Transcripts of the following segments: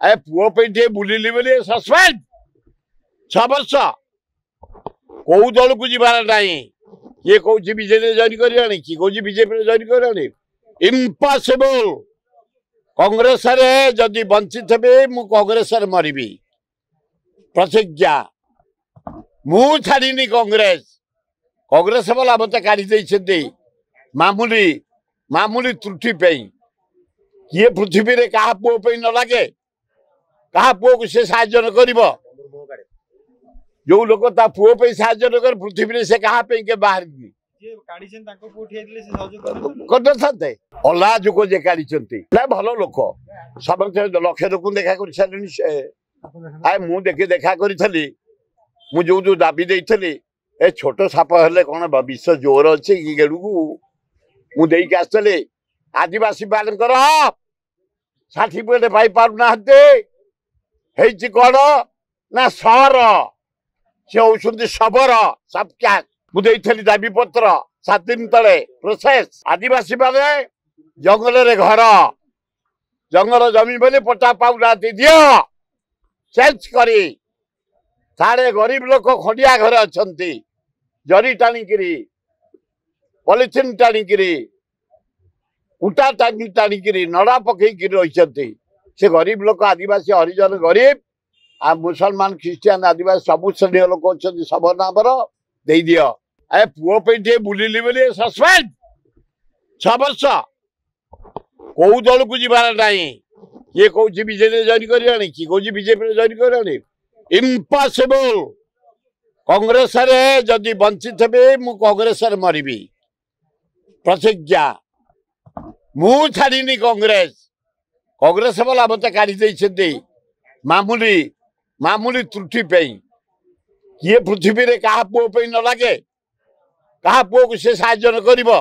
ए पुओ पे बुलिली बोली सस्पेंड 6 वर्ष कौ दल को जीवार ना किए कौन बीजेपी जॉइन कर किए कौन बीजेपी जॉइन कर इम्पॉसिबल कांग्रेस रे जदि वंचित थे मु कांग्रेस रे मरबी प्रतिज्ञा मु छाड़ीनी कांग्रेस कांग्रेस वाला मत काढ़ी मामूली मामूली त्रुटि किए पृथ्वी रे कहा पुओ पे न लगे कहा पुओ को से साहाय्य न करिवो जो लोक ता पुओ पे साहाय्य न कर पृथ्वी रे से कहा पे के बाहर जे काढिछन ताको को उठियाइले से सहयोग करथते अला जुको जे काढिछंती ना भलो लोक समस्त लक्ष्य लोक देखा कर छालनी से आय मु देखा करी मु जो जो दाबी देइथली ए छोट साप हेले कोन भविष्य जोर अछि की गेडू मु देई के आसले आदिवासी बालकर सर्टिफिकेट पाई पारु नाहते हेछि कोन ना सहर से औषधि शबर सब क्या मु देइथली दाबी पत्र 7 दिन तले प्रोसेस आदिवासी बाले जंगल रे घर जंगल जमी बोले पट्टा पाउ नाती दियो चेंज करी सारे गरीब लोक खंडिया घर अच्छी जरी टाणिकी पॉलिथिन टाणिकी कुटा टाणिकी नड़ा पकईकि रही से गरीब लोक आदिवासी हरिजन गरीब आ मुसलमान ख्रीस्टियान आदिवासी सबू श्रेणी लोक अच्छा सब नामर दे दियो ए पुओ पे बुलिली बोली सस्पेंड 6 वर्ष कौ दल को जीवार ना किए कौन बीजेपी जॉइन कर किए कौन बीजेपी जॉइन कर इम्पॉसिबल कांग्रेस रे जदि वंचित थे मु कांग्रेस रे मरबी प्रतिज्ञा मु छाड़ीनी कांग्रेस कांग्रेस वाला मत काढ़ी मामूली मामूली त्रुटि किए पृथ्वी रे कहा पुओ पे न लगे कहा पुओ को से साहाय्य न करिवो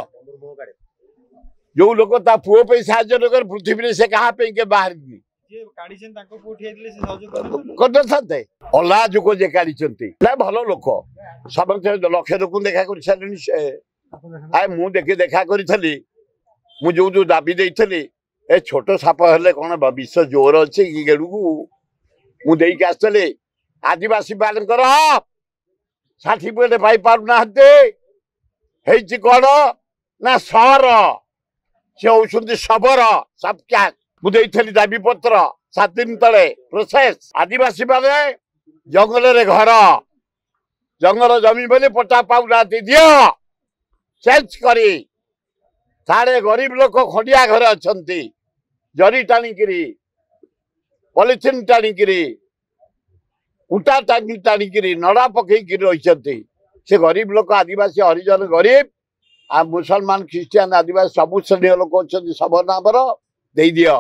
जो लोक ता पुओ पे साहाय्य न कर पृथ्वी रे से कहा पे के बाहर जे काढिछन ताको को उठियाइले से सहयोग करथते अला जुको जे काढ़िछंती ना भलो लोक समस्त लक्ष्य लोक देखा कर छालनी से आय मु देखा करी मु जो जो दाबी देइथली ए छोट साप हेले कोन भविष्य जोर अछि की गेडू मु देई के आसले आदिवासी बालकर सर्टिफिकेट पाई पारु नाहते हेछि कोन ना सहर से औषधि शबर सब क्या मु देइथली दाबी पत्र 7 दिन तले प्रोसेस आदिवासी बाले जंगल रे घर जंगल जमी बोले पट्टा पाउ नाती दियो चेंज करी सारे गरीब लोक खंडिया घर अच्छी जरी टाणिकी पॉलिथिन टाणिकी कुटा टाणिकी नड़ा पकईकि रही से गरीब लोक आदिवासी हरिजन गरीब आ मुसलमान ख्रीस्टियान आदिवासी सबू श्रेणी लोक अच्छा सब नामर दे दियो